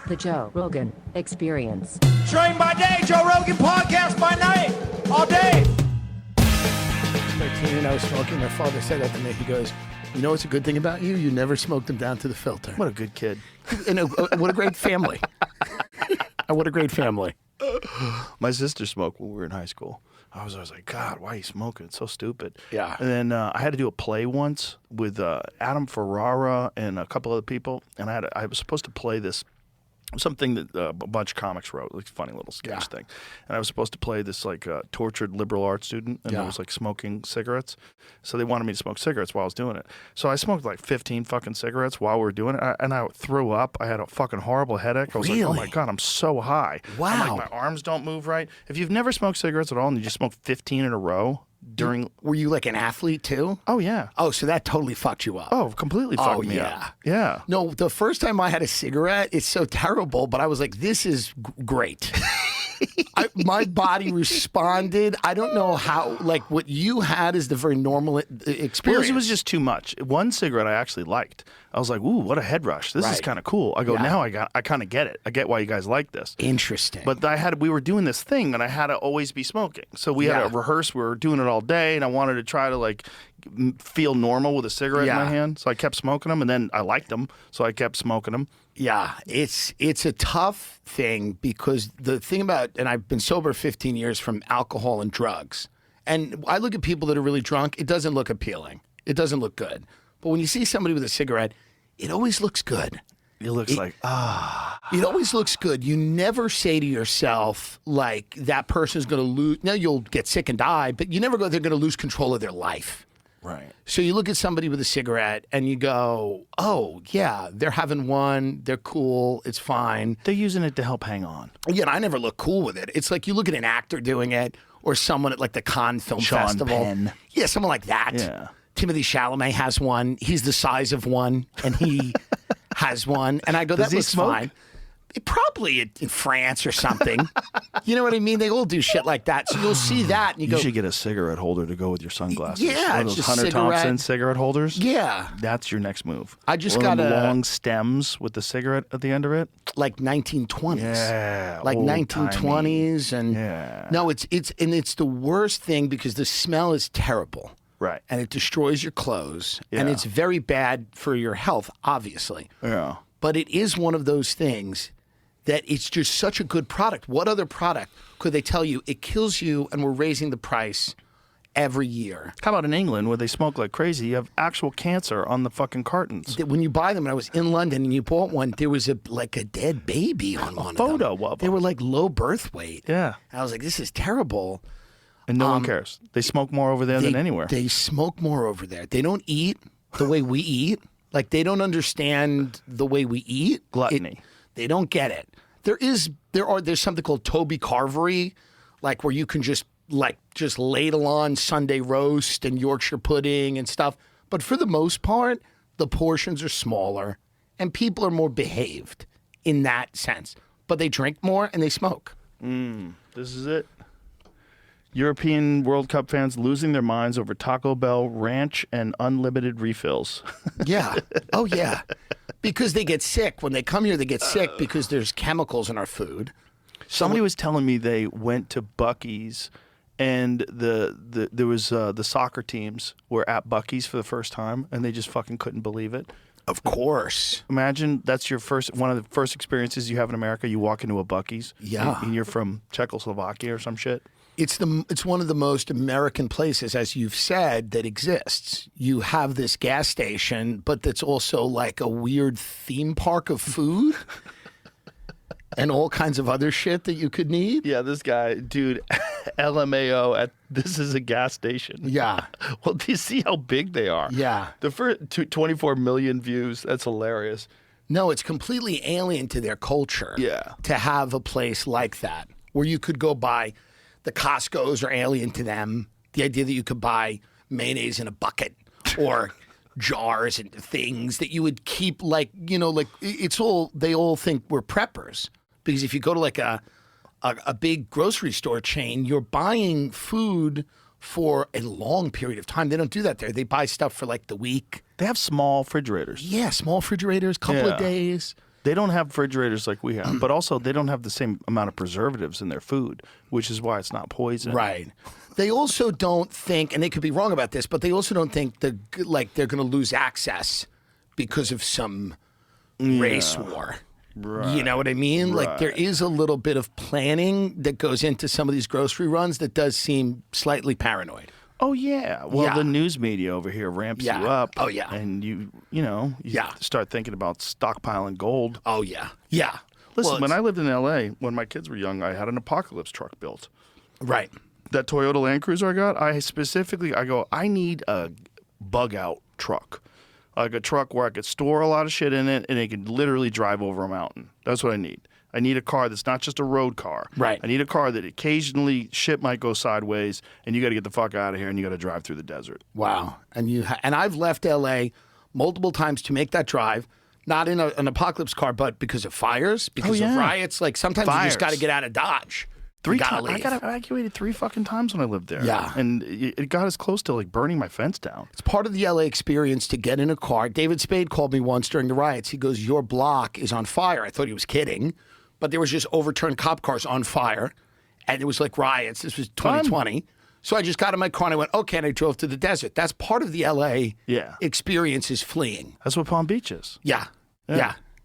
The Joe Rogan Experience. Train by day, Joe Rogan podcast by night, all day. 13 and I was smoking. My father said that to me. He goes, you know what's a good thing about you? You never smoked them down to the filter. What a good kid. And what a great family. What a great family. My sister smoked when we were in high school. I was always like, God, why are you smoking? It's so stupid. Yeah. And then I had to do a play once with Adam Ferrara and a couple other people, and I was supposed to play this something that a bunch of comics wrote, like a funny little sketch thing. And I was supposed to play this like tortured liberal arts student, and I was like smoking cigarettes. So they wanted me to smoke cigarettes while I was doing it. So I smoked like 15 fucking cigarettes while we were doing it, and I threw up. I had a fucking horrible headache. I was like, oh my God, I'm so high. Wow. I'm like, my arms don't move right. If you've never smoked cigarettes at all and you just smoked 15 in a row during... Were you like an athlete too? Oh, yeah. Oh, so that totally fucked you up. Oh, completely fucked me up. Yeah. No, the first time I had a cigarette, it's so terrible, but I was like, this is great. My body responded. I don't know how, like what you had is the very normal experience. Well, it was just too much. One cigarette I actually liked. I was like, ooh, what a head rush. This is kind of cool. I go, now I kind of get it. I get why you guys like this. Interesting. But we were doing this thing and I had to always be smoking. So we had to rehearse. We were doing it all day and I wanted to try to like feel normal with a cigarette in my hand. So I kept smoking them and then I liked them. So I kept smoking them. Yeah, it's a tough thing because the thing about, and I've been sober 15 years from alcohol and drugs, and I look at people that are really drunk, it doesn't look appealing. It doesn't look good. But when you see somebody with a cigarette, it always looks good. It looks like, It always looks good. You never say to yourself, like, that person's going to lose. Now, you'll get sick and die, but you never go, they're going to lose control of their life. Right. So you look at somebody with a cigarette and you go, oh, yeah, they're having one. They're cool. It's fine. They're using it to help hang on. Yeah, and I never look cool with it. It's like you look at an actor doing it or someone at like the Cannes Film Sean Festival. Penn. Yeah, someone like that. Yeah. Timothy Chalamet has one. He's the size of one and he has one. And I go, Does that he looks smoke? fine. Probably in France or something. You know what I mean? They all do shit like that. So you'll see that and you go, You should get a cigarette holder to go with your sunglasses. Yeah, One of those just Hunter cigarette. Thompson cigarette holders. yeah, That's your next move. I just One of got them a- long stems with the cigarette at the end of it. like 1920s. Yeah, Like old-timey. 1920s. And Yeah. no, it's the worst thing because the smell is terrible. Right. And it destroys your clothes. And Yeah. it's very bad for your health, obviously. Yeah. But it is one of those things that it's just such a good product. What other product could they tell you? It kills you and we're raising the price every year. How about in England where they smoke like crazy? You have actual cancer on the fucking cartons. When you buy them, and I was in London and you bought one, there was a dead baby on one photo of them. of They them. were like low birth weight. Yeah. And I was like, this is terrible. And no one cares. They smoke more over there than anywhere. They smoke more over there. They don't eat the way we eat. Like they don't understand the way we eat. Gluttony. They don't get it. There's something called Toby Carvery, like where you can just ladle on Sunday roast and Yorkshire pudding and stuff. But for the most part, the portions are smaller and people are more behaved in that sense. But they drink more and they smoke. This is it. European World Cup fans losing their minds over Taco Bell ranch and unlimited refills. Yeah. Oh, yeah. Because they get sick. When they come here, they get sick because there's chemicals in our food. Somebody was telling me they went to Buc-ee's and there was the soccer teams were at Buc-ee's for the first time and they just fucking couldn't believe it. Of course. Imagine that's one of the first experiences you have in America. You walk into a Buc-ee's. Yeah. And you're from Czechoslovakia or some shit. It's one of the most American places, as you've said, that exists. You have this gas station, but that's also like a weird theme park of food and all kinds of other shit that you could need. Yeah, this guy, dude, LMAO this is a gas station. Yeah. Well, do you see how big they are? Yeah. The first 24 million views. That's hilarious. No, it's completely alien to their culture. Yeah. To have a place like that where you could go buy. The Costco's are alien to them. The idea that you could buy mayonnaise in a bucket or jars and things that you would keep it's all, they all think we're preppers. Because if you go to like a big grocery store chain, you're buying food for a long period of time. They don't do that there. They buy stuff for like the week. They have small refrigerators. Yeah, small refrigerators, couple of days. They don't have refrigerators like we have, but also they don't have the same amount of preservatives in their food, which is why it's not poison. Right. They also don't think, and they could be wrong about this, but they also don't think that they're going to lose access because of some race war. Right. You know what I mean? Right. Like there is a little bit of planning that goes into some of these grocery runs that does seem slightly paranoid. Oh yeah. Well, Yeah. the news media over here ramps Yeah. you up. Oh, yeah. And you Yeah. start thinking about stockpiling gold. Oh yeah. Yeah. Listen, Well, when I it's- lived in LA, when my kids were young, I had an apocalypse truck built. Right. That Toyota Land Cruiser I got, I need a bug out truck. Like a truck where I could store a lot of shit in it and it could literally drive over a mountain. That's what I need. I need a car that's not just a road car. Right. I need a car that occasionally shit might go sideways and you got to get the fuck out of here and you got to drive through the desert. Wow. And and I've left LA multiple times to make that drive, not in an apocalypse car, but because of fires, because of yeah. riots. Like sometimes you just got to Fires. get out of Dodge. You 3 gotta times. I leave. got evacuated 3 fucking times when I lived there. Yeah. And it got as close to like burning my fence down. It's part of the LA experience to get in a car. David Spade called me once during the riots. He goes, "Your block is on fire." I thought he was kidding, but there was just overturned cop cars on fire, and it was like riots. This was 2020. So I just got in my car and I went, okay, and I drove to the desert. That's part of the LA Yeah. experience is fleeing. That's what Palm Beach is. Yeah.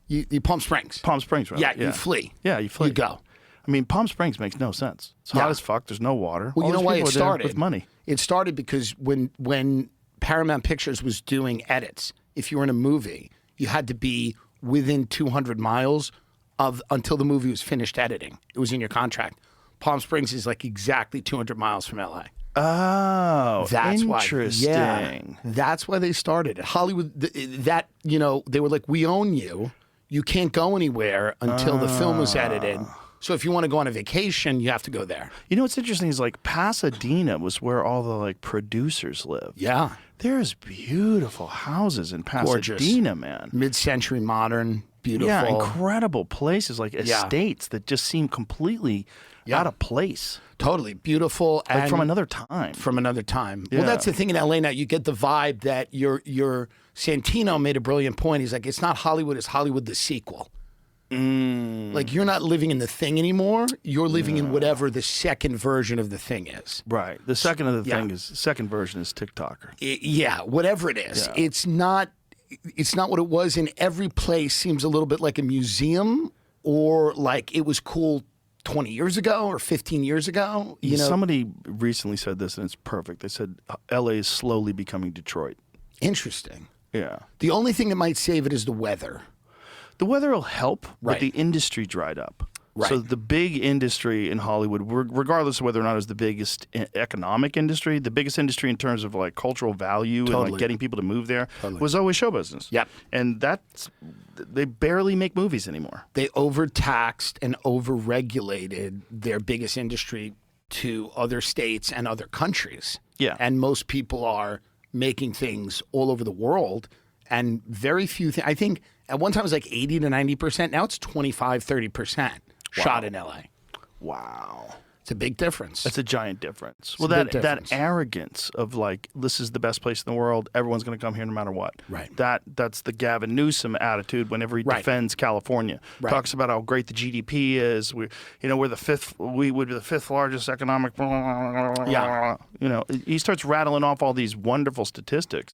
You Palm Springs. Palm Springs, right? Yeah, you flee. Yeah, you flee. You go. I mean, Palm Springs makes no sense. It's hot as fuck. There's no water. Well, All you know those why people it are there started? with money. It started because when Paramount Pictures was doing edits, if you were in a movie, you had to be within 200 miles of until the movie was finished editing. It was in your contract. Palm Springs is like exactly 200 miles from LA. Oh, That's interesting. why. Yeah, that's why they started it. Hollywood. They were like, we own you. You can't go anywhere until the film is edited. So if you want to go on a vacation, you have to go there. You know what's interesting is like Pasadena was where all the like producers lived. Yeah. There's beautiful houses in Pasadena, man. Mid-century modern, beautiful. Yeah, incredible places like estates that just seem completely out of place. Totally beautiful. Like and from another time. From another time. Yeah. Well, that's the thing in LA now. You get the vibe that your Santino made a brilliant point. He's like, it's not Hollywood, it's Hollywood the sequel. Like you're not living in the thing anymore. You're living in whatever the second version of the thing is. Right. The second of the thing is second version is TikToker. Yeah, whatever it is. Yeah. It's not what it was. And every place seems a little bit like a museum or like it was cool 20 years ago or 15 years ago. You know, Somebody recently said this and it's perfect. They said LA is slowly becoming Detroit. interesting. Yeah. The only thing that might save it is the weather. The weather will help, Right. but the industry dried up. Right. So the big industry in Hollywood, regardless of whether or not it's the biggest economic industry, the biggest industry in terms of like cultural value and Totally. like getting people to move there was always show business. Yep. And they barely make movies anymore. They overtaxed and overregulated their biggest industry to other states and other countries. Yeah. And most people are making things all over the world and very few things. I think at one time it was like 80 to 90%. Now it's 25, 30% shot in LA. Wow. It's a big difference. That's a giant difference. a big difference. That arrogance of like, this is the best place in the world. Everyone's going to come here no matter what. Right. That's the Gavin Newsom attitude whenever he Right. defends California. Right. Talks about how great the GDP is. We would be the fifth largest economic. Yeah. He starts rattling off all these wonderful statistics.